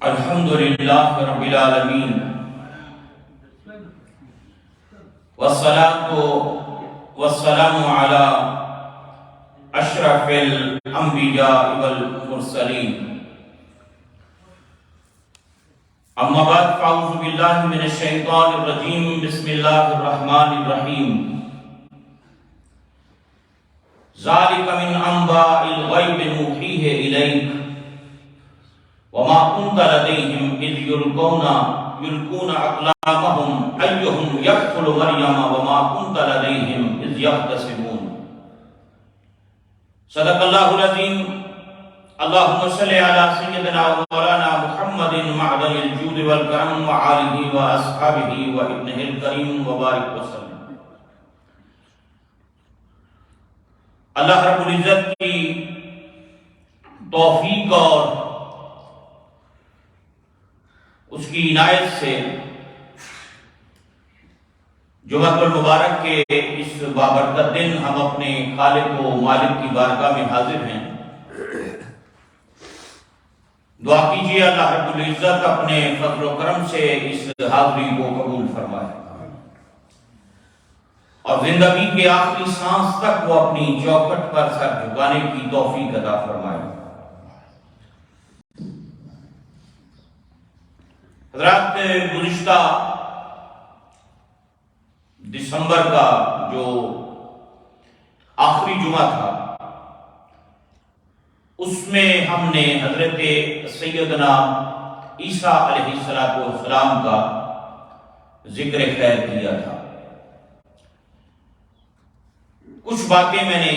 الحمد للہ رب العالمین والصلاة والسلام علی اشرف الانبیاء والمرسلین اما بعد فاعوذ باللہ من الشیطان الرجیم بسم اللہ الرحمن الرحیم ذالک من انباء الغیب نوحیہ الیک وما كنت لديهم إذ يلقون أقلامهم أيهم يقتل مريم وما كنت لديهم إذ يختصمون صدق الله العظيم. اللهم صل على سيدنا ومولانا محمد معدن الجود والكرم وآله وأصحابه وابنه الكريم وبارك وسلم. اللہ رب العزت کی توفیق اور اس کی عنایت سے جمعۃ المبارک کے اس بابرکت دن ہم اپنے خالق و مالک کی بارگاہ میں حاضر ہیں. دعا کیجیے اللہ رب العزت اپنے فضل و کرم سے اس حاضری کو قبول فرمائے اور زندگی کے آخری سانس تک وہ اپنی چوکھٹ پر سر جھکانے کی توفیق عطا فرمائے. حضرات، گزشتہ دسمبر کا جو آخری جمعہ تھا اس میں ہم نے حضرت سیدنا عیسیٰ علیہ السلام کا ذکر خیر کیا تھا. کچھ باتیں میں نے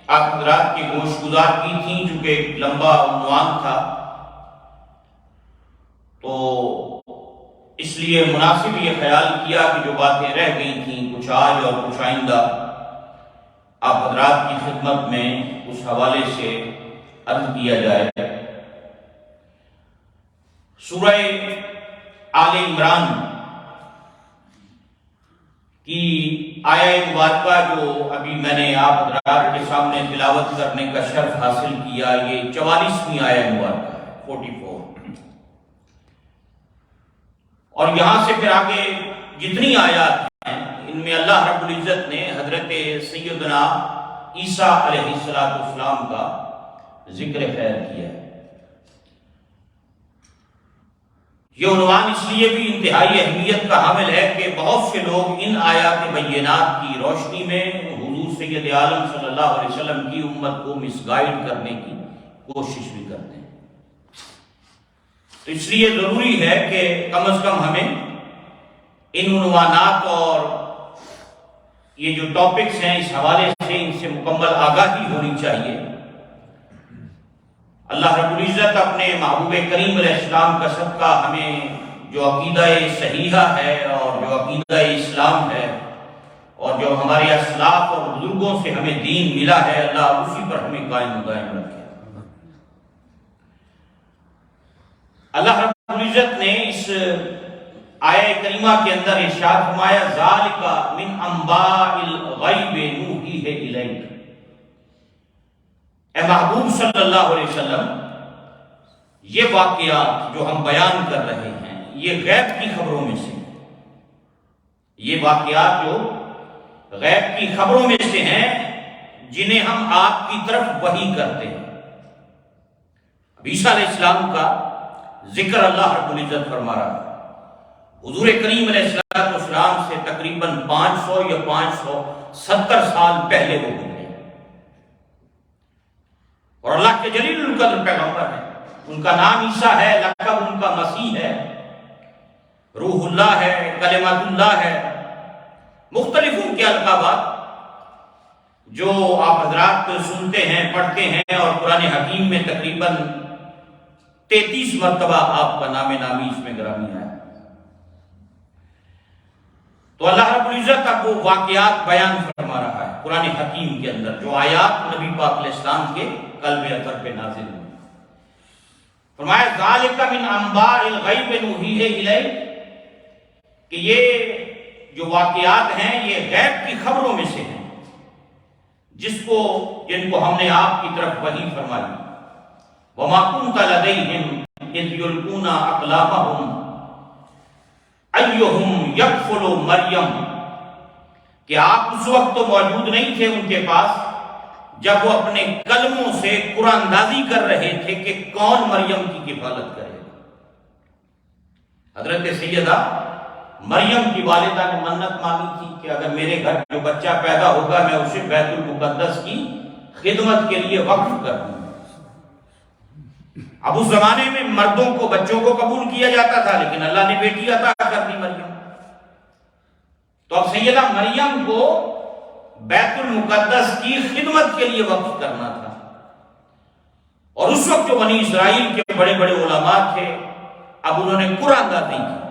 آپ حضرات کی گوش گزار کی تھیں، چونکہ ایک لمبا عنوان تھا تو اس لیے مناسب یہ خیال کیا کہ جو باتیں رہ گئی تھیں کچھ آج اور کچھ آئندہ آپ حضرات کی خدمت میں اس حوالے سے عرض کیا جائے. سورہ آل عمران کی آیہ مبارکہ جو ابھی میں نے آپ حضرات کے سامنے تلاوت کرنے کا شرف حاصل کیا، یہ 44ویں آیہ مبارکہ ہے، 44. اور یہاں سے پھر آگے جتنی آیات ہیں ان میں اللہ رب العزت نے حضرت سیدنا عیسیٰ علیہ السلام کا ذکر خیر کیا ہے. یہ عنوان اس لیے بھی انتہائی اہمیت کا حامل ہے کہ بہت سے لوگ ان آیات بینات کی روشنی میں حضور سید عالم صلی اللہ علیہ وسلم کی امت کو مس گائیڈ کرنے کی کوشش بھی کرتے ہیں. تو اس لیے ضروری ہے کہ کم از کم ہمیں ان عنوانات اور یہ جو ٹاپکس ہیں اس حوالے سے ان سے مکمل آگاہی ہونی چاہیے. اللہ رب العزت اپنے محبوب کریم علیہ السلام کا صدقہ ہمیں جو عقیدہ صحیحہ ہے اور جو عقیدہ اسلام ہے اور جو ہمارے اسلاف اور بزرگوں سے ہمیں دین ملا ہے، اللہ اسی پر ہمیں قائم و دائم رکھے. اللہ رب العزت نے اس آیہ کریمہ کے اندر ارشاد فرمایا ذالک من انباء الغیب نوحیہ الیک. اے محبوب صلی اللہ علیہ وسلم، یہ واقعات جو ہم بیان کر رہے ہیں یہ غیب کی خبروں میں سے، یہ واقعات جو غیب کی خبروں میں سے ہیں جنہیں ہم آپ کی طرف وحی کرتے ہیں. عیسیٰ علیہ السلام کا ذکر اللہ رب العزت فرما رہا ہے. حضور کریم علیہ السلام سے تقریباً 500 یا 570 سال پہلے وہ گزرے اور اللہ کے جلیل القدر پیغمبر ہیں. ان کا نام عیسیٰ ہے، لقب ان کا مسیح ہے، روح اللہ ہے، کلمۃ اللہ ہے. مختلف ان کے القابات جو آپ حضرات سنتے ہیں، پڑھتے ہیں، اور قرآن حکیم میں تقریباً 33 مرتبہ آپ کا نام نامی اس میں گرامی ہے. تو اللہ رب العزت اب وہ واقعات بیان فرما رہا ہے قرآن حکیم کے اندر جو آیات نبی پاک علیہ السلام کے قلب اطہر پہ نازل ہوئی. فرمایا ذالک من انباء الغیب نوحیہ الیک، کہ یہ جو واقعات ہیں یہ غیب کی خبروں میں سے ہیں جن کو ہم نے آپ کی طرف وحی فرمائی. وما كنت لديهم اذ یلقون اقلامہم ایہم یکفل مریم، کہ آپ اس وقت تو موجود نہیں تھے ان کے پاس جب وہ اپنے کلموں سے قرآن اندازی کر رہے تھے کہ کون مریم کی کفالت کرے گا۔ حضرت سیدہ مریم کی والدہ نے منت مانگی تھی کہ اگر میرے گھر جو بچہ پیدا ہوگا میں اسے بیت المقدس کی خدمت کے لیے وقف کر دوں۔ اب اس زمانے میں مردوں کو بچوں کو قبول کیا جاتا تھا، لیکن اللہ نے بیٹی عطا کر دی مریم، تو اب سیدہ مریم کو بیت المقدس کی خدمت کے لیے وقف کرنا تھا۔ اور اس وقت جو بنی اسرائیل کے بڑے بڑے علماء تھے، اب انہوں نے قرآن اندازی کی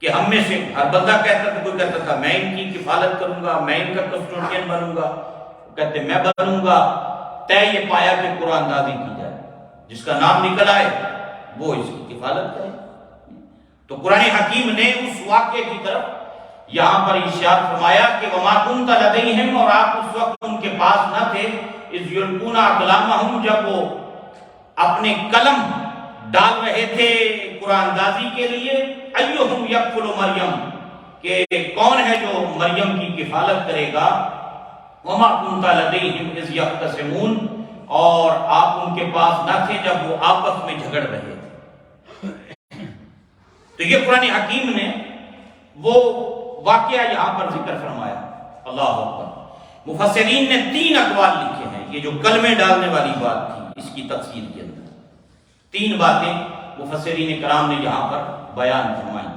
کہ ہم میں سے ہر بندہ کہتا تھا، کوئی کہتا تھا میں ان کی کفالت کروں گا، میں ان کا کسٹوڈین بنوں گا، کہتے میں بنوں گا۔ طے یہ پایا کہ قرآن اندازی کی جائے، جس کا نام نکل آئے وہ اس کی کفالت کرے۔ تو قرآن حکیم نے اس واقعے کی طرف یہاں پر ارشاد فرمایا کہ وَمَا كُنْتَ لَدَيْهِمْ، اور آپ اس وقت ان کے پاس نہ تھے، اِذْ يُلْقُونَ أَقْلَامَهُمْ، جب وہ اپنے قلم ڈال رہے تھے قرآن اندازی کے لیے، ایہم یکفل مریم، کہ کون ہے جو مریم کی کفالت کرے گا، وَمَا كُنْتَ لَدَيْهِمْ إِذْ يَخْتَصِمُونَ، اور آپ ان کے پاس نہ تھے جب وہ آپس میں جھگڑ رہے تھے۔ تو یہ قرآن حکیم نے وہ واقعہ یہاں پر ذکر فرمایا۔ اللہ اکبر۔ مفسرین نے 3 اقوال لکھے ہیں، یہ جو کلمے ڈالنے والی بات تھی اس کی تفسیر کے اندر 3 باتیں مفسرین کرام نے یہاں پر بیان فرمائی۔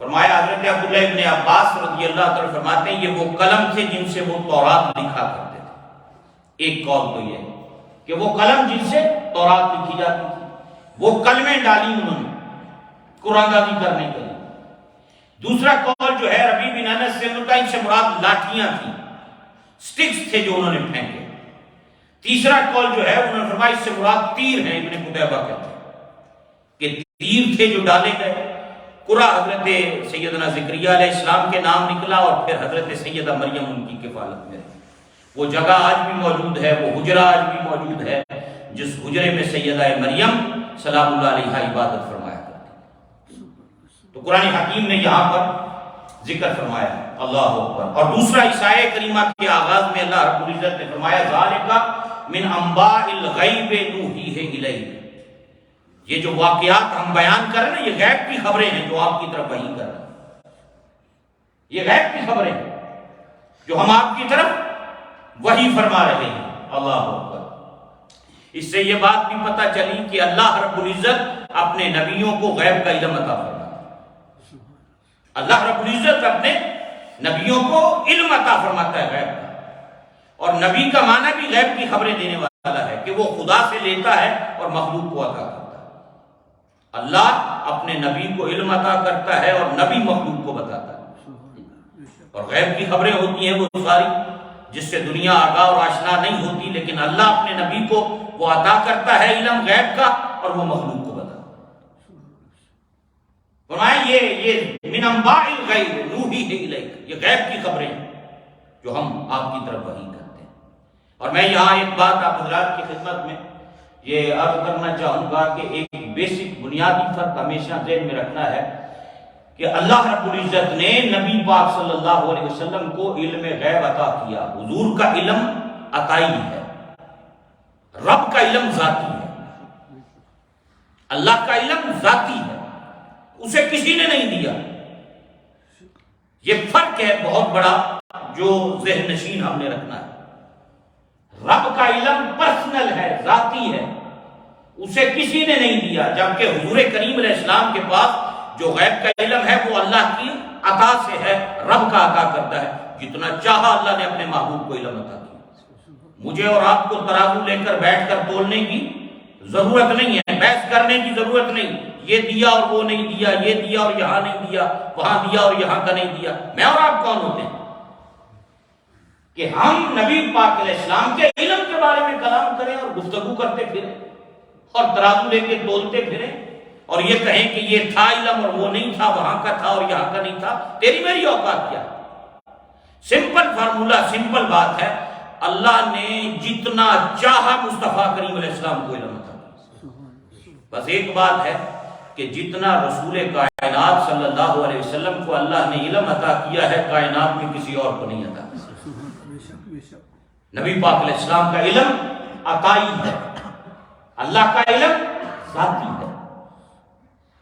فرمایا حضرت عبداللہ ابن عباس رضی اللہ تعالیٰ فرماتے ہیں یہ وہ قلم تھے جن سے وہ تورات لکھا کرتے تھے۔ ایک قول تو یہ ہے کہ وہ قلم جن سے تورات لکھی جاتی تھی، وہ کلمیں ڈالی انہوں نے قرآن اندازی کرنے کے لیے۔ دوسرا قول جو ہے ربیع بن انس سے ملتا ہے، ان سے مراد لاٹھیاں تھیں، سٹکس تھے جو انہوں نے پھینکے۔ تیسرا قول جو ہے انہوں نے فرمایا اس سے مراد تیر ہیں، ابن قتیبہ کہتے ہیں کہ تیر تھے جو ڈالے گئے۔ قرآن حضرت سیدنا زکریا علیہ السلام کے نام نکلا، اور پھر حضرت سیدہ مریم ان کی کفالت میں رہی۔ وہ جگہ آج بھی موجود ہے، وہ حجرہ آج بھی موجود ہے جس حجرے میں سیدہ مریم سلام اللہ علیہا عبادت فرمایا کرتی۔ تو قرآن حکیم نے یہاں پر ذکر فرمایا اللہ اکبر۔ اور دوسرا عیسیٰ کریمہ کے آغاز میں اللہ رب العزت نے فرمایا ذالک من انباء الغیب نوحیہ الیک، یہ جو واقعات ہم بیان کر رہے ہیں یہ غیب کی خبریں ہیں جو آپ کی طرف وحی کر رہے ہیں، یہ غیب کی خبریں ہیں جو ہم آپ کی طرف وحی فرما رہے ہیں۔ اللہ اکبر۔ اس سے یہ بات بھی پتہ چلی کہ اللہ رب العزت اپنے نبیوں کو غیب کا علم عطا فرماتا ہے۔ اللہ رب العزت اپنے نبیوں کو علم عطا فرماتا ہے غیب کا، اور نبی کا معنی بھی غیب کی خبریں دینے والا ہے کہ وہ خدا سے لیتا ہے اور مخلوق کو عطا کرتا ہے۔ اللہ اپنے نبی کو علم عطا کرتا ہے اور نبی مخلوق کو بتاتا ہے، اور غیب کی خبریں ہوتی ہیں وہ ساری جس سے دنیا آگاہ اور آشنا نہیں ہوتی، لیکن اللہ اپنے نبی کو وہ عطا کرتا ہے علم غیب کا اور وہ مخلوق کو بتاتا ہے۔ فرمایا یہ من انباء الغیب نوحیہ الیک، یہ غیب کی خبریں ہیں جو ہم آپ کی طرف وحی کرتے ہیں۔ اور میں یہاں ایک بات آپ حضرات کی خدمت میں یہ عرض کرنا چاہوں گا کہ ایک بیسک بنیادی فرق ہمیشہ ذہن میں رکھنا ہے کہ اللہ رب العزت نے نبی پاک صلی اللہ علیہ وسلم کو علم غیب عطا کیا۔ حضور کا علم عطائی ہے، رب کا علم ذاتی ہے، اللہ کا علم ذاتی ہے، اسے کسی نے نہیں دیا۔ یہ فرق ہے بہت بڑا جو ذہن نشین ہم نے رکھنا ہے۔ رب کا علم پرسنل ہے، ذاتی ہے، اسے کسی نے نہیں دیا، جبکہ حضور کریم علیہ السلام کے پاس جو غیب کا علم ہے وہ اللہ کی عطا سے ہے، رب کا عطا کرتا ہے، جتنا چاہا اللہ نے اپنے محبوب کو علم عطا کیا۔ مجھے اور آپ کو ترازو لے کر بیٹھ کر تولنے کی ضرورت نہیں ہے، بحث کرنے کی ضرورت نہیں، یہ دیا اور وہ نہیں دیا، یہ دیا اور یہاں نہیں دیا، وہاں دیا اور یہاں کا نہیں دیا۔ میں اور آپ کون ہوتے ہیں کہ ہم نبی پاک علیہ السلام کے علم کے بارے میں کلام کریں اور گفتگو کرتے پھریں اور ترازو لے کے تولتے پھریں اور یہ کہیں کہ یہ تھا علم اور وہ نہیں تھا، وہاں کا تھا اور یہاں کا نہیں تھا؟ تیری میری اوقات کیا؟ سمپل فارمولہ، سمپل بات ہے، اللہ نے جتنا چاہا مصطفیٰ کریم علیہ السلام کو علم عطا کیا۔ بس ایک بات ہے کہ جتنا رسول کائنات صلی اللہ علیہ وسلم کو اللہ نے علم عطا کیا ہے، کائنات میں کسی اور کو نہیں عطا کیا۔ نبی پاک علیہ السلام کا علم عطائی ہے، اللہ کا علم ذاتی ہے۔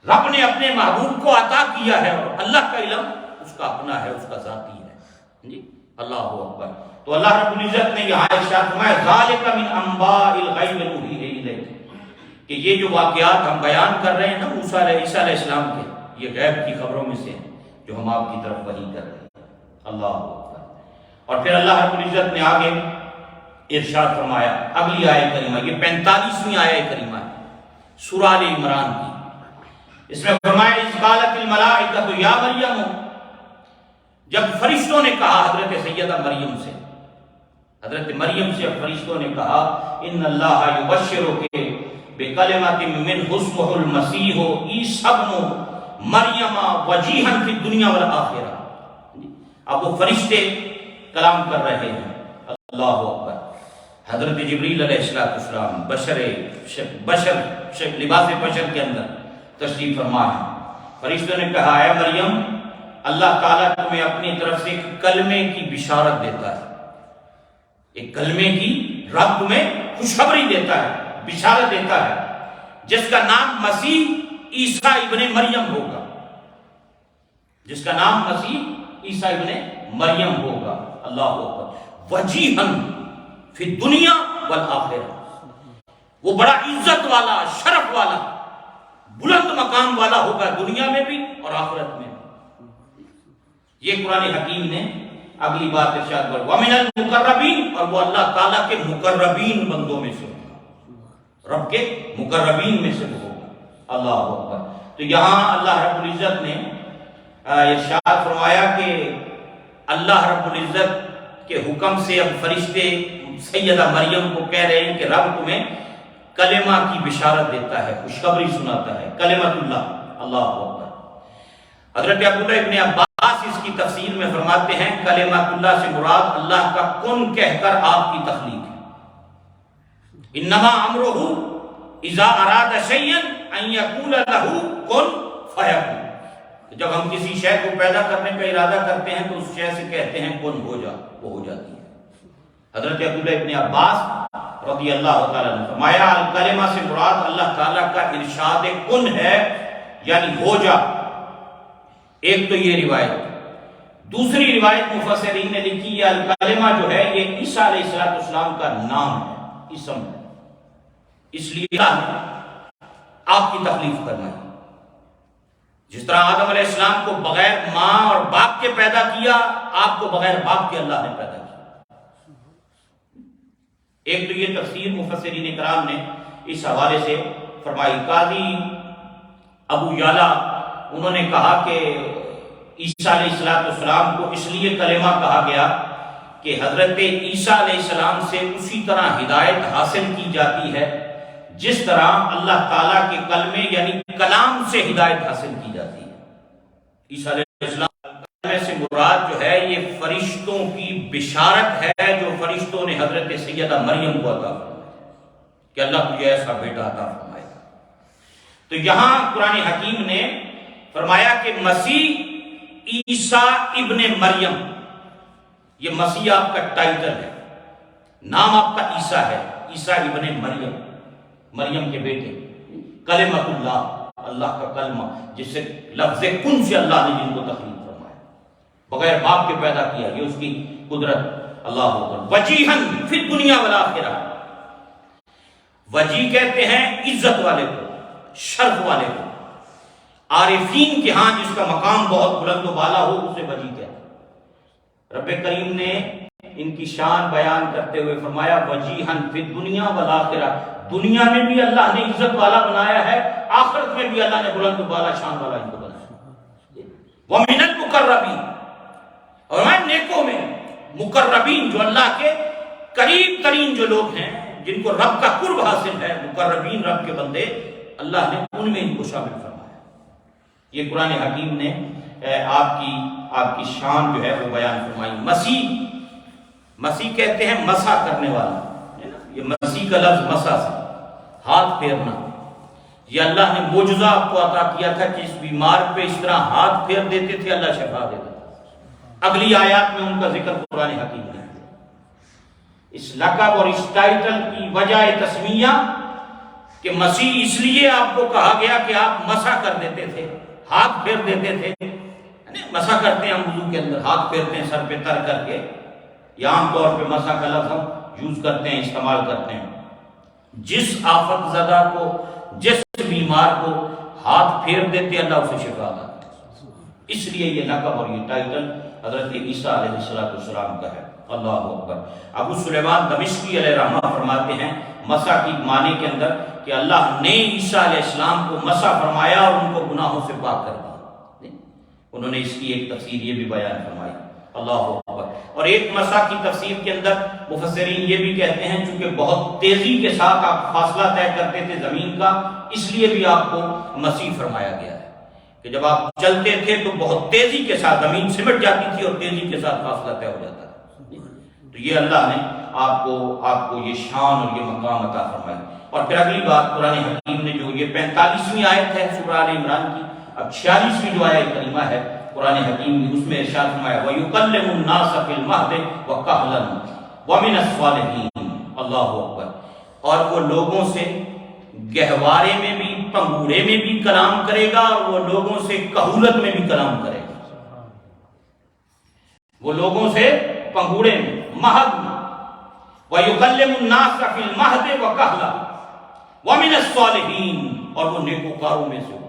رب نے اپنے محبوب کو عطا کیا ہے اور اللہ کا علم اس کا اپنا ہے، اس کا ذاتی ہے جی۔ اللہ اکبر۔ تو اللہ رب العزت نے یہاں ارشاد فرمایا ذالک من انباء الغیب نوحیہ الیک، کہ یہ جو واقعات ہم بیان کر رہے ہیں نا موسیٰ عیسیٰ علیہ السلام کے، یہ غیب کی خبروں میں سے ہیں جو ہم آپ کی طرف وحی کر رہے ہیں۔ اللہ اکبر۔ اور پھر اللہ رب العزت نے آگے ارشاد فرمایا، اگلی آیت کریمہ، یہ 45ویں آیت کریمہ ہے سورہ آل عمران کی، اس میں فرمایا اذ قالت الملائکۃ یا مریم، جب فرشتوں نے کہا حضرت سیدہ مریم سے، حضرت مریم سے فرشتوں نے کہا ان اللہ یبشرک بکلمۃ منہ اسمہ المسیح عیسی ابن مریم وجیہا فی الدنیا والآخرہ۔ اب وہ فرشتے کلام کر رہے ہیں، اللہ اکبر۔ حضرت جبریل علیہ السلام بشر لباس بشر کے اندر تشریف فرما ہے۔ فرشتوں نے کہا اے مریم، اللہ تعالیٰ تمہیں اپنی طرف سے ایک کلمے کی بشارت دیتا ہے، ایک کلمے کی رب تمہیں خوشخبری دیتا ہے، بشارت دیتا ہے، جس کا نام مسیح عیسیٰ ابن مریم ہوگا، جس کا نام مسیح عیسیٰ ابن مریم ہوگا۔ اللہ اکبر۔ وجیہاً فی الدنیا والآخرہ، وہ بڑا عزت والا، شرف والا، بلند مقام والا ہوگا دنیا میں بھی اور آخرت میں بھی۔ یہ قرآن حکیم نے اگلی بات ارشاد کر وَمِنَ الْمُقَرَّبِينَ، اور وہ اللہ تعالیٰ کے مقربین بندوں میں سے ہوگا، رب کے مقربین میں سے ہوگا۔ اللہ اکبر۔ تو یہاں اللہ رب العزت نے ارشاد فرمایا کہ اللہ رب العزت کے حکم سے اب فرشتے سیدہ مریم کو کہہ رہے ہیں کہ رب تمہیں کلمہ کی بشارت دیتا ہے، خوشخبری سناتا ہے، کلمۃ اللہ۔ اللہ اکبر۔ حضرت عبداللہ ابن عباس اس کی تفسیر میں فرماتے ہیں کلمۃ اللہ سے مراد اللہ کا کن کہہ کر آپ کی تخلیق ہے۔ انما امرہ اذا اراد شیئا ان یقول لہ کن فیکون، جب ہم کسی شے کو پیدا کرنے کا ارادہ کرتے ہیں تو اس شے سے کہتے ہیں کن ہو جا، وہ ہو جاتی ہے۔ حضرت عبداللہ ابن عباس رضی اللہ تعالیٰ نے فرمایا کلمہ سے مراد اللہ تعالیٰ کا ارشاد کن ہے، یعنی ہو جا۔ ایک تو یہ روایت، دوسری روایت مفسرین نے لکھی ہے الکلمہ جو ہے یہ عیسیٰ علیہ السلام کا نام ہے، اسم ہے، اس لیے اللہ نے آپ کی تخلیق کرنا ہے۔ جس طرح آدم علیہ السلام کو بغیر ماں اور باپ کے پیدا کیا، آپ کو بغیر باپ کے اللہ نے پیدا کیا۔ ایک تو یہ تفسیر مفسرین کرام نے اس حوالے سے فرمائی۔ قاضی ابو یعلا انہوں نے کہا کہ عیسیٰ علیہ السلام کو اس لیے کلمہ کہا گیا کہ حضرت عیسیٰ علیہ السلام سے اسی طرح ہدایت حاصل کی جاتی ہے جس طرح اللہ تعالیٰ کے کلمے یعنی کلام سے ہدایت حاصل کی جاتی ہے۔ عیسیٰ علیہ السلام کلمے سے مراد جو ہے یہ فرشتوں کی بشارت ہے جو فرشتوں نے حضرت سیدہ مریم کو عطا فرمایا کہ اللہ تجھے ایسا بیٹا عطا فرمائے گا۔ تو یہاں قرآن حکیم نے فرمایا کہ مسیح عیسیٰ ابن مریم، یہ مسیح آپ کا ٹائٹل ہے، نام آپ کا عیسیٰ ہے، عیسیٰ ابن مریم، مریم کے بیٹے، کلمۃ اللہ، اللہ کا کلمہ، جس سے لفظ کن سے اللہ نے جن کو تخلیق فرمایا، بغیر باپ کے پیدا کیا، یہ اس کی قدرت۔ اللہ اکبر۔ وجیہاً فی الدنیا والآخرہ، وجی کہتے ہیں عزت والے کو، شرف والے کو، عارفین کے ہاں جس کا مقام بہت بلند و بالا ہو اسے وجی کہتے ہیں۔ رب کریم نے ان کی شان بیان کرتے ہوئے فرمایا وجیہاً فی الدنیا والآخرہ، دنیا میں بھی اللہ نے عزت والا بنایا ہے، آخرت میں بھی اللہ نے بلند و بالا شان والا ان کو بنایا۔ وَمِنَ الْمُقَرَّبِينَ، اور میں نیکوں میں مقربین جو اللہ کے قریب ترین جو لوگ ہیں جن کو رب کا قرب حاصل ہے، مقربین رب کے بندے، اللہ نے ان میں ان کو شامل فرمایا۔ یہ قرآن حکیم نے آپ کی شان جو ہے وہ بیان فرمائی۔ مسیح کہتے ہیں مسح کرنے والا، یہ مسیح کا لفظ مسح سے ہاتھ پھیرنا، یہ اللہ نے معجزہ آپ کو عطا کیا تھا کہ اس بیمار پہ اس طرح ہاتھ پھیر دیتے تھے اللہ شفا دیتا تھا۔ اگلی آیات میں ان کا ذکر قرآن حکیم نے اس لقب اور اس ٹائٹل کی وجہ تسمیہ کہ مسیح اس لیے آپ کو کہا گیا کہ آپ مسح کر دیتے تھے، ہاتھ پھیر دیتے تھے، یعنی مسح کرتے ہیں ہم وضو کے اندر، ہاتھ پھیرتے ہیں سر پہ تر کر کے، یا عام طور پہ مسح کا لفظ ہم یوز کرتے ہیں، استعمال کرتے ہیں۔ جس آفت زدہ کو، جس بیمار کو ہاتھ پھیر دیتے اللہ اسے شفا دیتا۔ اس لیے یہ لقب اور یہ ٹائٹل حضرت عیسیٰ علیہ السلام کا ہے۔ اللہ اکبر۔ ابو سلیمان دمشقی علیہ رحمہ فرماتے ہیں مسح کی معنی کے اندر کہ اللہ نے عیسیٰ علیہ السلام کو مسح فرمایا اور ان کو گناہوں سے پاک کر دیا۔ انہوں نے اس کی ایک تفسیر یہ بھی بیان فرمائی۔ اللہ اکبر۔ اور ایک مسح کی تفسیر کے اندر مفسرین یہ بھی کہتے ہیں چونکہ بہت تیزی کے ساتھ آپ فاصلہ طے کرتے تھے زمین کا، اس لیے بھی آپ کو مسیح فرمایا گیا ہے کہ جب آپ چلتے تھے تو بہت تیزی کے ساتھ زمین سمٹ جاتی تھی اور تیزی کے ساتھ فاصلہ طے ہو جاتا تھا۔ تو یہ اللہ نے آپ کو یہ شان اور یہ مقام عطا فرمائی۔ اور پھر اگلی بات قرآن حکیم نے جو یہ 45ویں آیت ہے سورہ آل عمران کی، اب 46ویں جو آیت کریمہ ہے قرآن حکیم نے اس میں ارشاد فرمایا وَيُكَلِّمُ النَّاسَ فِي الْمَهْدِ وَكَهْلًا وَمِنَ الصَّالِحِينَ۔ اللہ اکبر۔ اور وہ لوگوں سے گہوارے میں بھی، پنگوڑے میں بھی کلام کرے گا، اور وہ لوگوں سے کہولت میں بھی کلام کرے گا۔ وہ لوگوں سے پنگوڑے میں، مہد میں، وَيُكَلِّمُ النَّاسَ فِي الْمَهْدِ وَكَهْلًا وَمِنَ الصَّالِحِينَ، اور وہ نیکوکاروں میں سے ہو۔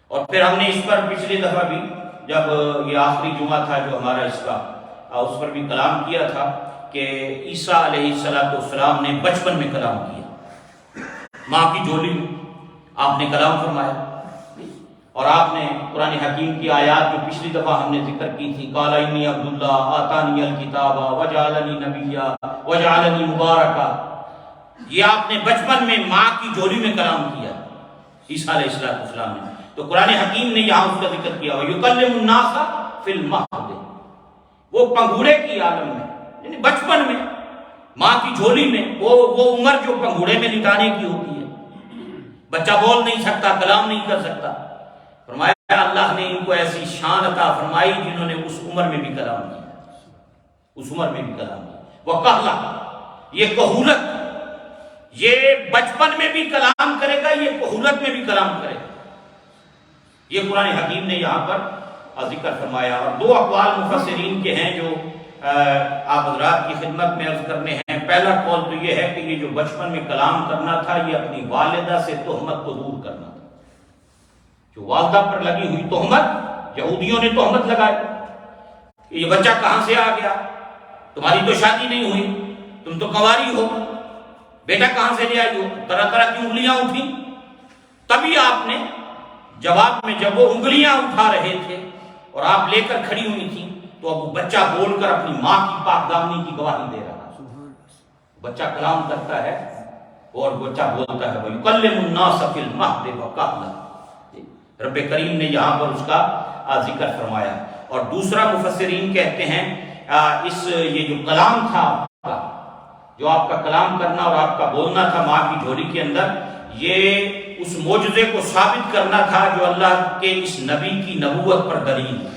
اور پھر ہم نے اس پر پچھلی دفعہ بھی جب یہ آخری جمعہ تھا جو ہمارا اس کا، اس پر بھی کلام کیا تھا کہ عیسیٰ علیہ السلام نے بچپن میں کلام کیا، ماں کی جھولی میں آپ نے کلام فرمایا۔ اور آپ نے قرآن حکیم کی آیات جو پچھلی دفعہ ہم نے ذکر کی تھی، قال انی عبداللہ آتانی الکتاب وجعلنی نبیا وجعلنی مبارکا، یہ آپ نے بچپن میں ماں کی جھولی میں کلام کیا عیسیٰ علیہ السلام نے۔ تو قرآن حکیم نے یہاں اس کا ذکر کیا وَيُكَلِّمُ النَّاسَ فِي الْمَهْدِ، وہ پنگوڑے کی عالم میں، یعنی بچپن میں ماں کی جھولی میں، وہ عمر جو پنگوڑے میں لٹانے کی ہوتی ہے، بچہ بول نہیں سکتا، کلام نہیں کر سکتا۔ فرمایا اللہ نے ان کو ایسی شان عطا فرمائی جنہوں نے اس عمر میں بھی کلام کیا، اس عمر میں بھی کلام کیا۔ وَقَهْلًا، یہ کہولت، یہ بچپن میں بھی کلام کرے گا، یہ کہولت میں بھی کلام کرے گا۔ یہ قرآن حکیم نے یہاں پر ذکر فرمایا۔ اور دو اقوال مفسرین کے ہیں جو آپ حضرات کی خدمت میں عرض کرنے ہیں۔ پہلا قول تو یہ ہے کہ یہ جو بچپن میں کلام کرنا تھا یہ اپنی والدہ سے تہمت کو دور کرنا تھا، جو والدہ پر لگی ہوئی تہمت، یہودیوں نے تہمت لگائی کہ یہ بچہ کہاں سے آ گیا، تمہاری تو شادی نہیں ہوئی، تم تو کنواری ہو، بیٹا کہاں سے لے آئی ہو، طرح طرح کی انگلیاں اٹھی۔ تبھی آپ نے جواب میں جب وہ انگلیاں اٹھا رہے تھے اور آپ لے کر کھڑی ہوئی تھی تو اب وہ بچہ بول کر اپنی ماں کی پاک دامنی کی گواہی دے رہا ہے۔ بچہ کلام کرتا ہے اور بچہ بولتا ہے وَيُكَلِّمُ النَّاسَ فِي الْمَهْدِ وَكَهْلًا۔ رب کریم نے یہاں پر اس کا ذکر فرمایا۔ اور دوسرا مفسرین کہتے ہیں یہ جو کلام تھا، جو آپ کا کلام کرنا اور آپ کا بولنا تھا ماں کی جھولی کے اندر، یہ اس معجزے کو ثابت کرنا تھا جو اللہ کے اس نبی کی نبوت پر دلیل ہے۔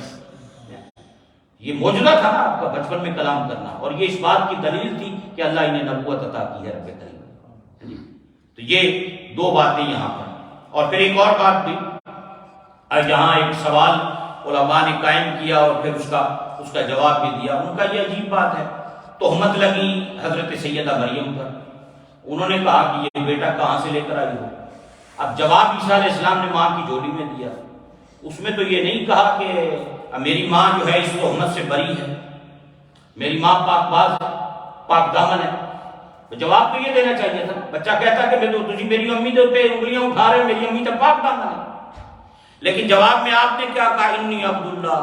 یہ معجزہ تھا نا آپ کا بچپن میں کلام کرنا، اور یہ اس بات کی دلیل تھی کہ اللہ انہیں نبوت عطا کی ہے رب کریم۔ تو یہ دو باتیں یہاں پر۔ اور پھر ایک اور بات بھی، یہاں ایک سوال علماء نے قائم کیا اور پھر اس کا جواب بھی دیا۔ ان کا یہ عجیب بات ہے، تہمت لگی حضرت سیدہ مریم پر، انہوں نے کہا کہ یہ بیٹا کہاں سے لے کر آئی ہو۔ اب جواب عیسیٰ علیہ السلام نے ماں کی جھولی میں دیا، اس میں تو یہ نہیں کہا کہ میری ماں جو ہے اس تہمت سے بری ہے، میری ماں پاک باز ہے، پاک دامن ہے۔ جواب تو یہ دینا چاہیے تھا، بچہ کہتا کہ میں تو تجھے میری امی جو پہ انگلیاں اٹھا رہے، میری امی تو پاک دامن ہے۔ لیکن جواب میں آپ نے کیا کہا، انی عبداللہ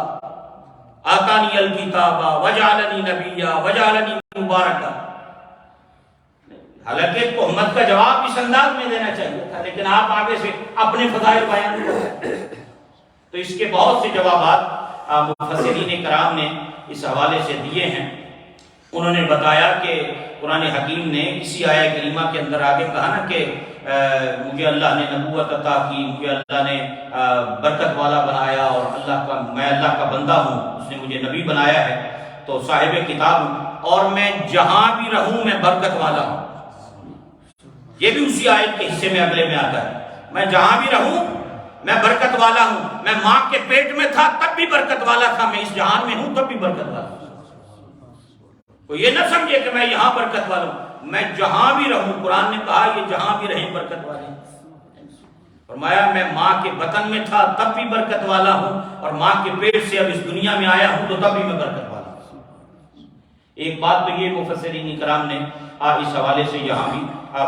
آتانی الکتاب وجعلنی نبیا وجعلنی مبارکا۔ حالانکہ تہمت کا جواب اس انداز میں دینا چاہیے تھا، لیکن آپ آگے سے اپنے فضائل بیان کرتے۔ تو اس کے بہت سے جوابات مفسرین کرام نے اس حوالے سے دیے ہیں۔ انہوں نے بتایا کہ قرآن حکیم نے اسی آیہ کریمہ کے اندر آگے کہا نا کہ مجھے اللہ نے نبوت عطا کی، مجھے اللہ نے برکت والا بنایا، اور میں اللہ کا بندہ ہوں، اس نے مجھے نبی بنایا ہے، تو صاحب کتاب ہوں، اور میں جہاں بھی رہوں میں برکت والا ہوں۔ یہ بھی اسی آیت کے حصے میں اگلے میں آتا ہے، میں جہاں بھی رہوں میں برکت والا ہوں، میں ماں کے پیٹ میں تھا تب بھی برکت والا تھا، میں اس جہان میں ہوں تب بھی برکت والا ہوں۔ کوئی یہ نہ سمجھے کہ میں یہاں برکت والا ہوں، میں جہاں بھی رہوں، قرآن نے کہا یہ جہاں بھی رہیں برکت والے ہیں۔ فرمایا میں ماں کے بطن میں تھا تب بھی برکت والا ہوں، اور ماں کے پیٹ سے اب اس دنیا میں آیا ہوں تو تب بھی میں برکت والا ہوں۔ ایک بات تو یہ مفسرین کرام نے اس حوالے سے یہاں بھی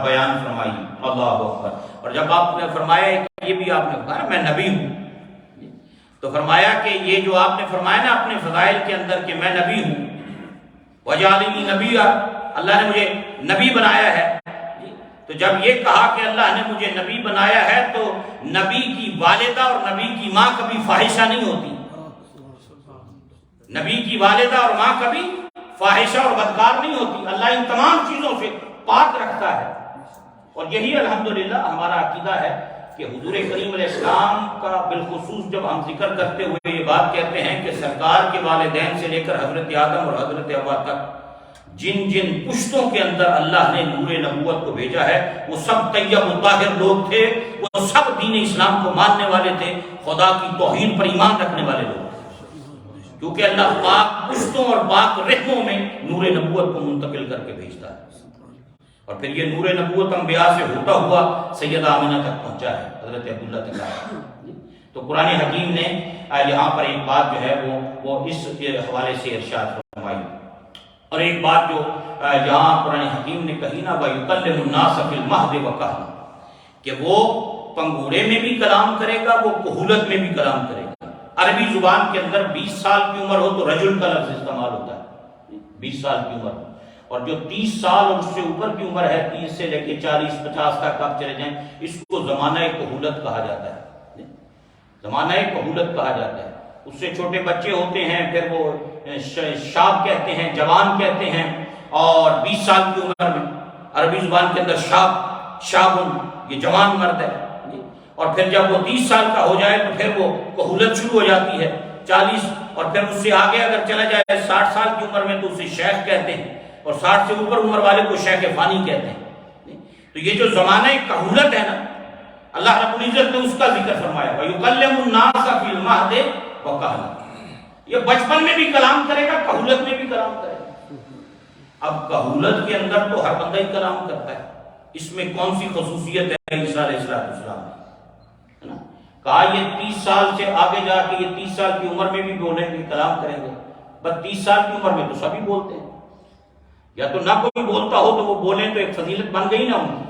بیان فرمائی، اللہ اکبر۔ اور جب آپ نے فرمایا یہ بھی آپ نے کہا میں نبی ہوں، تو فرمایا کہ یہ جو آپ نے فرمایا نا اپنے فضائل کے اندر کہ میں نبی ہوں، وَجَعَلَنِي نَبِيًّا، اللہ نے مجھے نبی بنایا ہے، تو جب یہ کہا کہ اللہ نے مجھے نبی بنایا ہے تو نبی کی والدہ اور نبی کی ماں کبھی فاحشہ نہیں ہوتی، نبی کی والدہ اور ماں کبھی فاحشہ اور بدکار نہیں ہوتی، اللہ ان تمام چیزوں سے پاک رکھتا ہے۔ اور یہی الحمدللہ ہمارا عقیدہ ہے کہ حضور کریم علیہ السلام کا بالخصوص جب ہم ذکر کرتے ہوئے یہ بات کہتے ہیں کہ سرکار کے والدین سے لے کر حضرت آدم اور حضرت حوا تک جن جن پشتوں کے اندر اللہ نے نور نبوت کو بھیجا ہے وہ سب طیب و طاہر لوگ تھے، وہ سب دین اسلام کو ماننے والے تھے، خدا کی توحید پر ایمان رکھنے والے لوگ تھے، کیونکہ اللہ پاک پشتوں اور پاک رحموں میں نور نبوت کو منتقل کر کے بھیجتا ہے، اور پھر یہ نور نبوت انبیاء سے ہوتا ہوا سیدہ آمنہ تک پہنچا ہے، حضرت عبداللہ تک آیا۔ تو قرآن حکیم نے یہاں پر ایک بات جو ہے وہ اس حوالے سے ارشاد فرمائی، اور ایک بات جو یہاں قرآن حکیم نے کہی نا وَيُكَلِّمُ النَّاسَ فِي الْمَهْدِ وَكَهْلًا، کہ وہ پنگوڑے میں بھی کلام کرے گا، وہ کہولت میں بھی کلام کرے گا۔ عربی زبان کے اندر 20 سال کی عمر ہو تو رجل کا لفظ استعمال ہوتا ہے، 20 سال کی عمر، اور جو 30 سال اور اس سے اوپر کی عمر ہے، 30 سے لے کے 40-50 تک آپ چلے جائیں، اس کو زمانہ کہولت کہا جاتا ہے، زمانہ کہولت کہا جاتا ہے۔ اس سے چھوٹے بچے ہوتے ہیں، پھر وہ شاب کہتے ہیں، جوان کہتے ہیں، اور 20 سال کی عمر میں عربی زبان کے اندر شابن یہ جوان مرد ہے، اور پھر جب وہ 30 سال کا ہو جائے تو پھر وہ کہولت شروع ہو جاتی ہے، 40، اور پھر اس سے آگے اگر چلا جائے 60 سال کی عمر میں تو اسے شیخ کہتے ہیں، اور 60 سے اوپر عمر والے کو شیخ فانی کہتے ہیں۔ تو یہ جو زمانہ کہولت ہے نا، اللہ رب العزت نے اس کا ذکر فرمایا وَيُكَلِّمُ النَّاسَ فِي الْمَهْدِ وَكَهْلًا، یہ بچپن میں بھی کلام کرے گا، کہولت میں بھی کلام کرے گا۔ اب کہولت کے اندر تو ہر بندہ ہی کلام کرتا ہے، اس میں کون سی خصوصیت ہے عیسیٰ علیہ السلام نے؟ کہا یہ 30 سال سے آگے جا کے یہ 30 سال کی عمر میں بھی بولیں گے، کلام کریں گے، بس 30 سال کی عمر میں تو سبھی بولتے ہیں، یا تو نہ کوئی بولتا ہو تو وہ بولیں تو ایک فضیلت بن گئی نا ان کی۔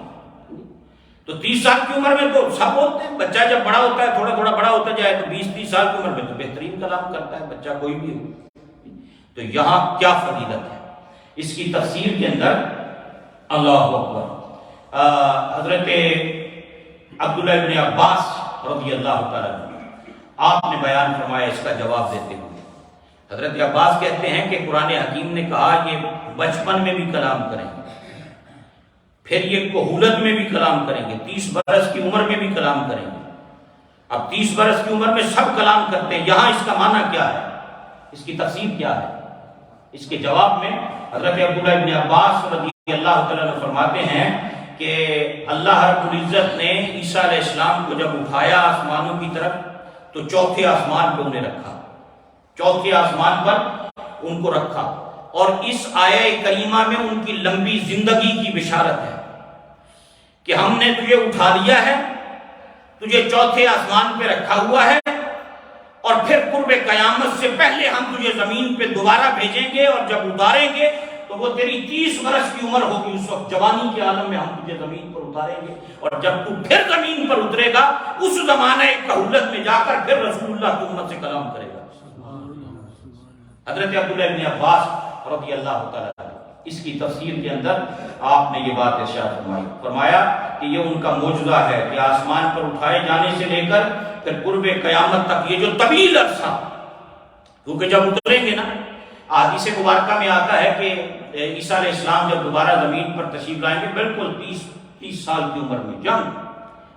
تو 30 سال کی عمر میں تو سب بولتے ہیں، بچہ جب بڑا ہوتا ہے تھوڑا تھوڑا بڑا ہوتا جائے تو 20-30 سال کی عمر میں تو بہترین کلام کرتا ہے بچہ کوئی بھی ہو۔ تو یہاں کیا فضیلت ہے اس کی تفسیر کے اندر، اللہ اکبر، حضرت عبداللہ ابن عباس رضی اللہ تعالیٰ عنہ آپ نے بیان فرمایا اس کا جواب دیتے ہوئے۔ حضرت عباس کہتے ہیں کہ قرآن حکیم نے کہا یہ بچپن میں بھی کلام کریں گے، پھر یہ کہولت میں بھی کلام کریں گے، 30 برس کی عمر میں بھی کلام کریں گے۔ اب 30 برس کی عمر میں سب کلام کرتے ہیں، یہاں اس کا معنی کیا ہے، اس کی تفسیر کیا ہے؟ اس کے جواب میں حضرت عبداللہ ابن عباس رضی اللہ تعالیٰ عنہ فرماتے ہیں کہ اللہ رب العزت نے عیسیٰ علیہ السلام کو جب اٹھایا آسمانوں کی طرف تو چوتھے آسمان پہ انہیں رکھا، چوتھے آسمان پر ان کو رکھا، اور اس آیہ کریمہ میں ان کی لمبی زندگی کی بشارت ہے کہ ہم نے تجھے اٹھا لیا ہے، تجھے چوتھے آسمان پہ رکھا ہوا ہے، اور پھر قرب قیامت سے پہلے ہم تجھے زمین پہ دوبارہ بھیجیں گے، اور جب اتاریں گے تو وہ تیری 30 برس کی عمر ہوگی، اس وقت جوانی کے عالم میں ہم تجھے زمین پر اتاریں گے، اور جب تو پھر زمین پر اترے گا اس زمانہ کہولت میں جا کر پھر رسول اللہ کی امت سے کلام کرے گا۔ حضرت عبداللہ ابن عباس رضی اللہ تعالیٰ اس کی تفسیر کے اندر آپ نے یہ بات ارشاد فرمایا کہ یہ ان کا معجزہ ہے کہ آسمان پر اٹھائے جانے سے لے کر پھر قرب قیامت تک یہ جو طویل عرصہ، کیونکہ جب اتریں گے نا حدیث مبارکہ میں آتا ہے کہ عیسیٰ علیہ السلام جب دوبارہ زمین پر تشریف لائیں گے بالکل 30 سال کی عمر میں جنگ،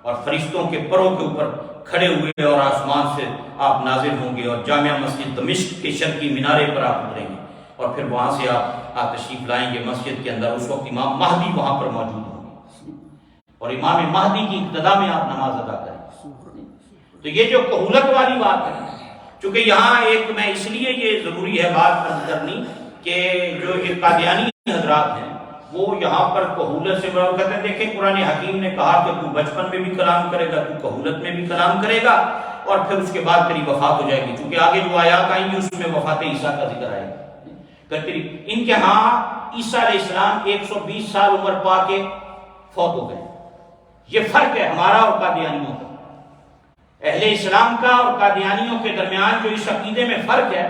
اور فرشتوں کے پروں کے اوپر کھڑے ہوئے اور آسمان سے آپ نازل ہوں گے اور جامع مسجد دمشق کے شرقی مینارے پر آپ اتریں گے اور پھر وہاں سے آپ تشریف لائیں گے مسجد کے اندر۔ اس وقت امام مہدی وہاں پر موجود ہوں گے اور امام مہدی کی ابتدا میں آپ نماز ادا کریں۔ تو یہ جو کہولت والی بات ہے، چونکہ یہاں ایک میں اس لیے یہ ضروری ہے بات کرنی کہ جو یہ قادیانی حضرات ہیں وہ یہاں پر کہولت سے مراد کرتے ہیں۔ دیکھیں قرآن حکیم نے کہا کہ تو بچپن میں بھی کلام کرے گا، تو کہولت میں بھی کلام کرے گا، اور پھر اس کے بعد تیری وفات ہو جائے گی، چونکہ آگے جو آیات آئیں گی اس میں وفات عیسیٰ کا ذکر آئے گا۔ ان کے ہاں عیسیٰ علیہ السلام 120 سال عمر پا کے فوت ہو گئے۔ یہ فرق ہے ہمارا اور قادیانیوں کا، اہل اسلام کا اور قادیانیوں کے درمیان جو اس عقیدے میں فرق ہے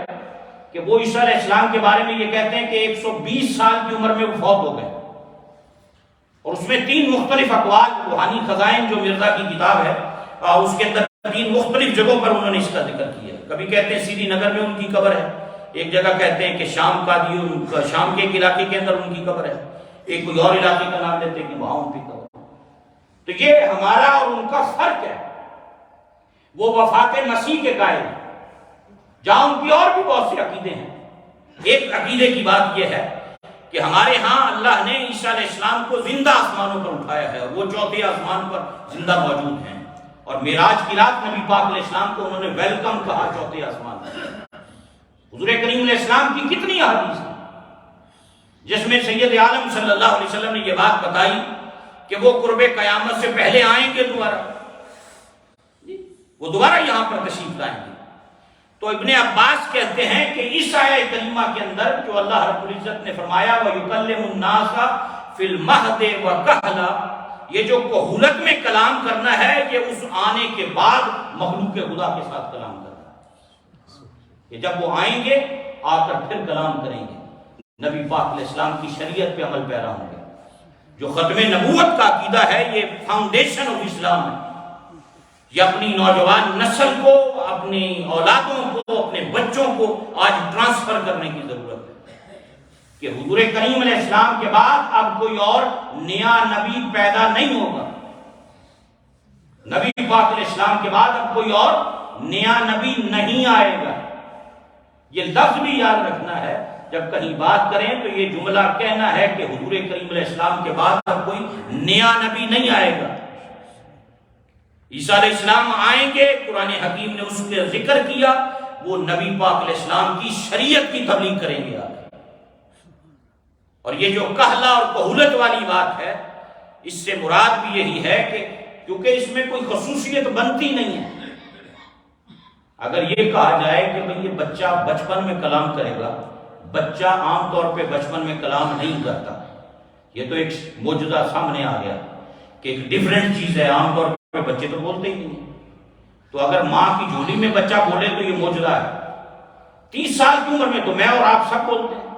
کہ وہ عیسیٰ علیہ السلام کے بارے میں یہ کہتے ہیں کہ 120 سال کی عمر میں وہ فوت ہو گئے، اور اس میں 3 مختلف اقوال، روحانی خزائن جو مرزا کی کتاب ہے اس کے اندر 3 مختلف جگہوں پر انہوں نے اس کا ذکر کیا۔ کبھی کہتے ہیں سری نگر میں ان کی قبر ہے، ایک جگہ کہتے ہیں کہ شام کے ایک علاقے کے اندر ان کی قبر ہے، ایک کوئی اور علاقے کا نام لیتے ہیں کہ وہاں ان کی قبر ہے۔ تو یہ ہمارا اور ان کا فرق ہے، وہ وفات مسیح کے قائل ہیں، جہاں ان کی اور بھی بہت سے عقیدے ہیں۔ ایک عقیدے کی بات یہ ہے کہ ہمارے ہاں اللہ نے عیسیٰ علیہ السلام کو زندہ آسمانوں پر اٹھایا ہے، اور وہ 4تھے آسمان پر زندہ موجود ہیں، اور معراج کی رات نبی پاک علیہ السلام کو انہوں نے ویلکم کہا 4تھے آسمان پر۔ حضور کریم علیہ السلام کی کتنی احادیث ہیں جس میں سید عالم صلی اللہ علیہ وسلم نے یہ بات بتائی کہ وہ قرب قیامت سے پہلے آئیں گے دوبارہ، وہ دوبارہ یہاں پر تشریف لائیں گے۔ تو ابن عباس کہتے ہیں کہ اس آیہ کریمہ کے اندر جو اللہ رب العزت نے فرمایا وَيُكَلِّمُ النَّاسَ فِي الْمَهْدِ وَكَهْلًا، یہ جو کہولت میں کلام کرنا ہے یہ اس آنے کے بعد مخلوق خدا کے ساتھ کلام کرنا ہے، کہ جب وہ آئیں گے آ کر پھر کلام کریں گے، نبی پاک علیہ السلام کی شریعت پہ عمل پیرا ہوں گے۔ جو ختم نبوت کا عقیدہ ہے یہ فاؤنڈیشن آف اسلام ہے، یہ اپنی نوجوان نسل کو، اپنی اولادوں کو، اپنے بچوں کو آج ٹرانسفر کرنے کی ضرورت ہے کہ حضور کریم علیہ السلام کے بعد اب کوئی اور نیا نبی پیدا نہیں ہوگا۔ نبی پاک علیہ السلام کے بعد اب کوئی اور نیا نبی نہیں آئے گا۔ یہ لفظ بھی یاد رکھنا ہے، جب کہیں بات کریں تو یہ جملہ کہنا ہے کہ حضور کریم علیہ السلام کے بعد اب کوئی نیا نبی نہیں آئے گا۔ عیسیٰ علیہ السلام آئیں گے، قرآن حکیم نے اس کا ذکر کیا، وہ نبی پاک علیہ السلام کی شریعت کی تبلیغ کریں گے آگے۔ اور یہ جو کہلا اور کہولت والی بات ہے اس سے مراد بھی یہی ہے کہ کیونکہ اس میں کوئی خصوصیت بنتی نہیں ہے۔ اگر یہ کہا جائے کہ بھئی یہ بچہ بچپن میں کلام کرے گا، بچہ عام طور پہ بچپن میں کلام نہیں کرتا، یہ تو ایک معجزہ سامنے آ گیا کہ ایک ڈیفرنٹ چیز ہے، عام طور پہ بچے تو بولتے ہی نہیں ہیں۔ تو اگر ماں کی جھولی میں بچہ بولے تو یہ معجزہ ہے۔ 30 سال کی عمر میں تو میں اور آپ سب بولتے ہیں،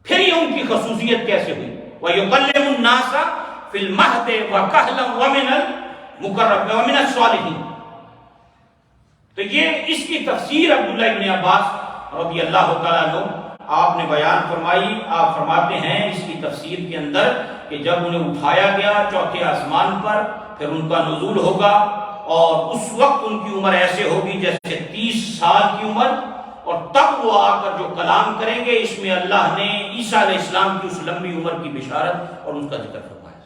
پھر یہ ان کی خصوصیت کیسے ہوئی؟ وَيُكَلِّمُ النَّاسَ فِي الْمَهْدِ وَكَهْلًا وَمِنَ الصَّالِحِينَ۔ تو یہ اس کی تفسیر عبداللہ ابن عباس رضی اللہ تعالیٰ عنہ آپ نے بیان فرمائی۔ آپ فرماتے ہیں اس کی تفسیر کے اندر کہ جب انہیں اٹھایا گیا 4تھے آسمان پر، پھر ان کا نزول ہوگا، اور اس وقت ان کی عمر ایسے ہوگی جیسے 30 سال کی عمر، اور تب وہ آ کر جو کلام کریں گے اس میں اللہ نے عیسیٰ علیہ السلام کی اس لمبی عمر کی بشارت اور اس کا ذکر فرمایا۔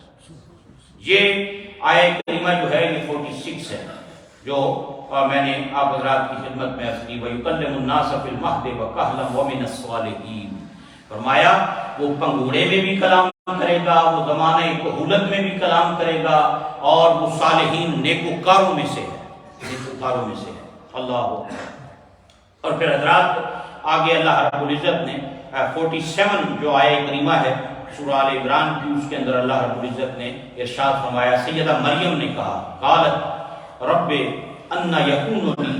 یہ آیہ کریمہ جو ہے یہ 46 ہے جو میں نے آپ حضرات کی خدمت میں عرض کی۔ وَيُكَلِّمُ النَّاسَ فِي الْمَهْدِ وَكَهْلًا وَمِنَ الصَّالِحِينَ، فرمایا وہ پنگوڑے میں بھی کلام کرے گا، وہ زمانہ کہولت میں بھی کلام کرے گا، اور وہ صالحین نیکوکاروں میں سے ہے، نیکوکاروں میں سے ہے۔ اللہ اکبر۔ اور پھر حضرات آگے اللہ رب العزت نے 47 جو آیہ کریمہ ہے سورہ آل عمران کی، اس کے اندر اللہ رب العزت نے ارشاد فرمایا، سیدہ مریم نے کہا قالت رب ان یکون لی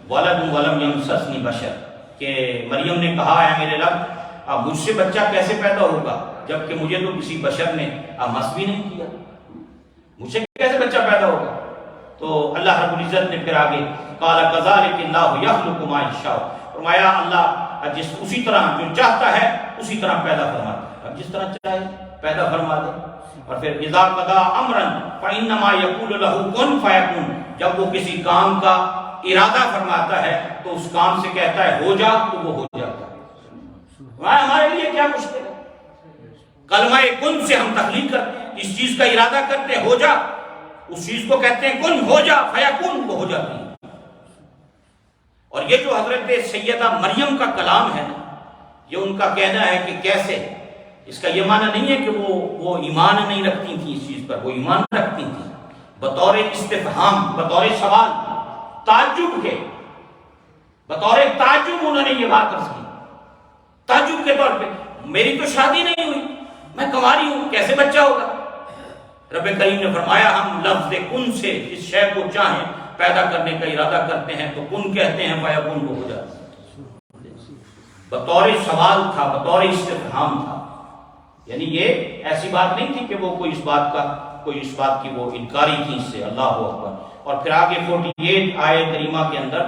ولد ولم یمسسنی بشر، کہ مریم نے کہا اے میرے رب مجھ سے بچہ کیسے پیدا ہوگا جبکہ مجھے تو کسی بشر نے مس بھی نہیں کیا، مجھ سے کیسے بچہ پیدا ہوگا؟ تو اللہ رب العزت نے پھر آگے قال کذالک اللہ یخلق ما یشاء، فرمایا اللہ اسی طرح جو چاہتا ہے اسی طرح پیدا فرماتا ہے. اب جس طرح چاہے پیدا فرما دے. اور پھر اذا قضا امرا فانما یقول له کن فیکون، جب وہ کسی کام کا ارادہ فرماتا ہے تو اس کام سے کہتا ہے ہو جا تو وہ ہو جاتا ہے. ہمارے لیے کیا مشکل ہے؟ کلمہ کن سے ہم تخلیق کرتے ہیں، اس چیز کا ارادہ کرتے ہیں ہو جا، اس چیز کو کہتے ہیں کن ہو جا فیکون، وہ ہو جاتی ہے. اور یہ جو حضرت سیدہ مریم کا کلام ہے نا، یہ ان کا کہنا ہے کہ کیسے، اس کا یہ معنی نہیں ہے کہ وہ ایمان نہیں رکھتی تھی اس چیز پر، وہ ایمان رکھتی تھی بطور استفہام، بطور سوال، تعجب کے، بطور تعجب انہوں نے یہ بات عرض کی. تعجب کے طور پہ میری تو شادی نہیں ہوئی، میں کنواری ہوں، کیسے بچہ ہوگا؟ رب کریم نے فرمایا ہم لفظ کن سے اس شے کو چاہیں پیدا کرنے کا ارادہ کرتے ہیں تو کن کہتے ہیں فیکون وہ ہو جاتا ہے. بطور سوال تھا، بطور استفہام تھا. یعنی یہ ایسی بات نہیں تھی کہ وہ کوئی اس بات کی وہ انکاری تھی اس سے. اللہ اکبر. اور پھر آگے 48 آیت کریمہ کے اندر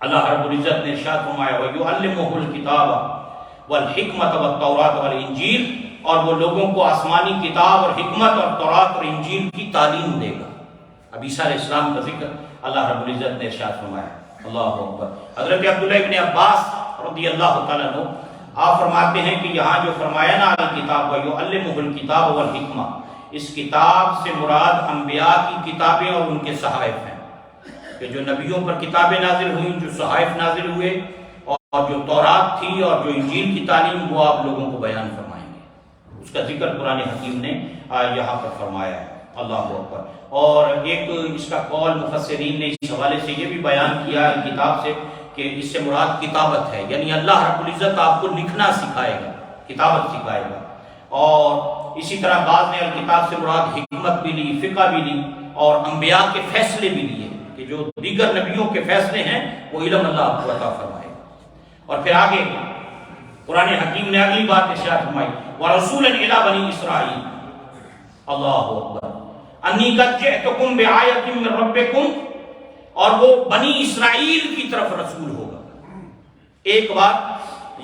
اللہ رب العزت نے ارشاد فرمایا وَيُعَلِّمُهُ الْكِتَابَ وَالْحِكْمَةَ وَالتَّوْرَاةَ وَالْإِنْجِيلَ، اور وہ لوگوں کو آسمانی کتاب اور حکمت اور تورات اور انجیل کی تعلیم دے گا. اب عیسیٰ علیہ السلام کا ذکر اللہ رب العزت نے ارشاد فرمایا. اللہ اکبر. حضرت عبداللہ ابن عباس رضی اللہ تعالیٰ عنہ آپ فرماتے ہیں کہ یہاں جو فرمایا نا الکتاب وَيُعَلِّمُهُ الْكِتَابَ وَالْحِكْمَةَ، اس کتاب سے مراد انبیاء کی کتابیں اور ان کے صحائف ہیں، کہ جو نبیوں پر کتابیں نازل ہوئیں، جو صحائف نازل ہوئے، اور جو تورات تھی اور جو انجیل کی تعلیم وہ آپ لوگوں کو بیان فرمائیں گے. اس کا ذکر قرآن حکیم نے یہاں پر فرمایا ہے. اللہ اکبر. اور ایک اس کا قول مفسرین نے اس حوالے سے یہ بھی بیان کیا ہے کتاب سے کہ اس سے مراد کتابت ہے، یعنی اللہ رب العزت آپ کو لکھنا سکھائے گا، کتابت سکھائے گا. اور اسی طرح بعض نے الکتاب سے مراد حکمت بھی لی، فقہ بھی لی، اور انبیاء کے فیصلے بھی لیے کہ جو دیگر نبیوں کے فیصلے ہیں وہ علم اللہ آپ کو عطا فرمائے. اور پھر آگے قرآن حکیم نے اگلی بات ارشاد فرمائی وَرَسُولًا إِلَىٰ بَنِي إِسْرَائِيلَ. اللہ اکبر. انی قد جئتکم بآیۃ من ربکم، اور وہ بنی اسرائیل کی طرف رسول ہوگا. ایک بات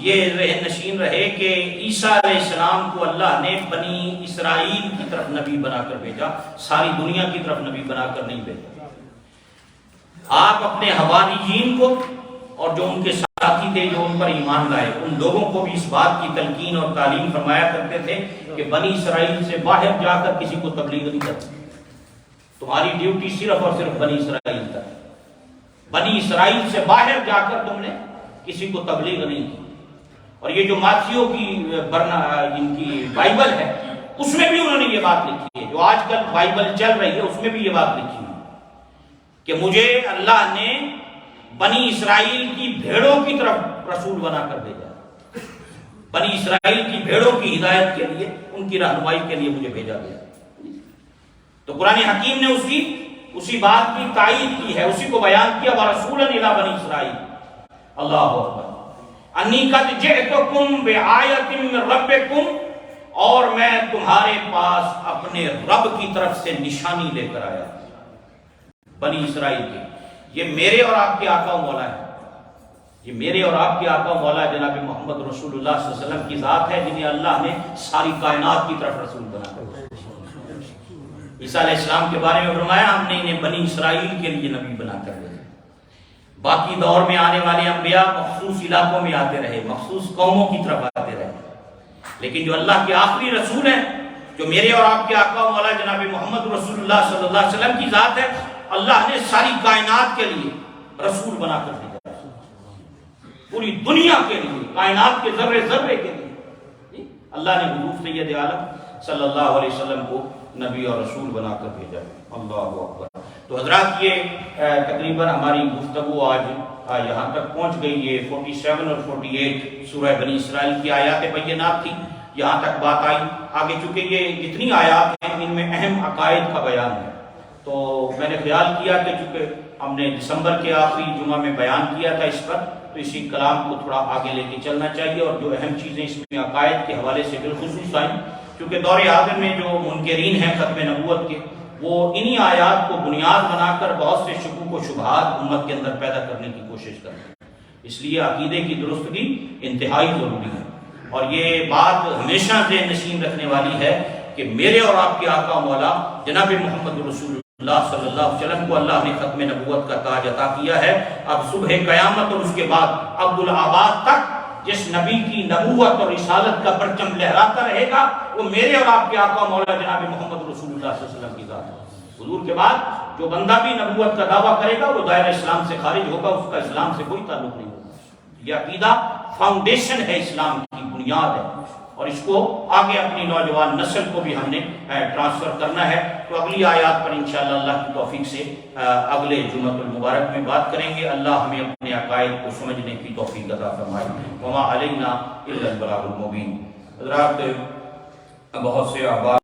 یہ رہے نشین رہے کہ عیسیٰ علیہ السلام کو اللہ نے بنی اسرائیل کی طرف نبی بنا کر بھیجا، ساری دنیا کی طرف نبی بنا کر نہیں بھیجا. آپ اپنے حواریین کو اور جو ان کے ساتھی تھے جو ان پر ایمان لائے ان لوگوں کو بھی اس بات کی تلقین اور تعلیم فرمایا کرتے تھے کہ بنی اسرائیل سے باہر جا کر کسی کو تبلیغ نہیں کرتے. تمہاری ڈیوٹی صرف اور صرف بنی اسرائیل تک. بنی اسرائیل سے باہر جا کر تم نے کسی کو تبلیغ نہیں کی. اور یہ جو ماتھیو کی ان کی بائبل ہے اس میں بھی انہوں نے یہ بات لکھی ہے، جو آج کل بائبل چل رہی ہے اس میں بھی یہ بات لکھی ہے کہ مجھے اللہ نے بنی اسرائیل کی بھیڑوں کی طرف رسول بنا کر بھیجا، بنی اسرائیل کی بھیڑوں کی ہدایت کے لیے، ان کی رہنمائی کے لیے مجھے بھیجا گیا. تو قرآن حکیم نے اسی بات کی تائید کی ہے، اسی کو بیان کیا وَرَسُولًا إِلَىٰ بَنِي إِسْرَائِيلَ. اللہ اکبر. انی قد جئتکم بآیۃ من ربکم، اور میں تمہارے پاس اپنے رب کی طرف سے نشانی لے کر آیا. بنی اسرائیل کے یہ میرے اور آپ کے آقا و مولا ہے، یہ میرے اور آپ کے آقا و مولا جناب محمد رسول اللہ صلی اللہ علیہ وسلم کی ذات ہے جنہیں اللہ نے ساری کائنات کی طرف رسول بنا کر. عیسیٰ علیہ السلام کے بارے میں فرمایا ہم نے انہیں بنی اسرائیل کے لیے نبی بنا کر بھیجا. باقی دور میں آنے والے انبیاء مخصوص علاقوں میں آتے رہے، مخصوص قوموں کی طرف آتے رہے، لیکن جو اللہ کے آخری رسول ہیں، جو میرے اور آپ کے آقا و مولا جناب محمد رسول اللہ صلی اللہ علیہ وسلم کی ذات ہے، اللہ نے ساری کائنات کے لیے رسول بنا کر بھیجا، پوری دنیا کے لیے، کائنات کے ذرے ذرے کے لیے اللہ نے حضور سید عالم صلی اللہ علیہ وسلم کو نبی اور رسول بنا کر بھیجا. اللہ اکبر. تو حضرات یہ تقریباً ہماری گفتگو آج یہاں تک پہنچ گئی. یہ 47 اور 48 سورہ بنی اسرائیل کی آیات بینات تھی، یہاں تک بات آئی. آگے چونکہ یہ جتنی آیات ہیں ان میں اہم عقائد کا بیان ہے، تو میں نے خیال کیا کہ چونکہ ہم نے دسمبر کے آخری جمعہ میں بیان کیا تھا اس پر، تو اسی کلام کو تھوڑا آگے لے کے چلنا چاہیے. اور جو اہم چیزیں اس میں عقائد کے حوالے سے بالخصوص آئیں، کیونکہ دور حاضر میں جو منکرین ہیں ختم نبوت کے، وہ انہی آیات کو بنیاد بنا کر بہت سے شکوک و شبہات امت کے اندر پیدا کرنے کی کوشش کرتے ہیں. اس لیے عقیدے کی درستگی انتہائی ضروری ہے، اور یہ بات ہمیشہ ذہن نشین رکھنے والی ہے کہ میرے اور آپ کے آقا مولا جناب محمد رسول اللہ صلی اللہ علیہ وسلم کو اللہ نے ختم نبوت کا تاج عطا کیا ہے۔ اب صبح قیامت اور اس کے بعد عبدالآباد تک جس نبی کی نبوت اور رسالت کا پرچم لہراتا رہے گا وہ میرے اور آپ کے آقا مولا جناب محمد رسول اللہ صلی اللہ علیہ وسلم کی ذات ہے۔ حضور کے بعد جو بندہ بھی نبوت کا دعویٰ کرے گا وہ دائرہ اسلام سے خارج ہوگا، اس کا اسلام سے کوئی تعلق نہیں ہوگا۔ یہ عقیدہ فاؤنڈیشن ہے، اسلام کی بنیاد ہے، اور اس کو آگے اپنی نوجوان نسل کو بھی ہم نے ٹرانسفر کرنا ہے۔ تو اگلی آیات پر انشاءاللہ اللہ کی توفیق سے اگلے جمعۃ المبارک میں بات کریں گے۔ اللہ ہمیں اپنے عقائد کو سمجھنے کی توفیق عطا فرمائے۔ وما علینا الا البلاغ المبین۔ حضرات، بہت سے احباب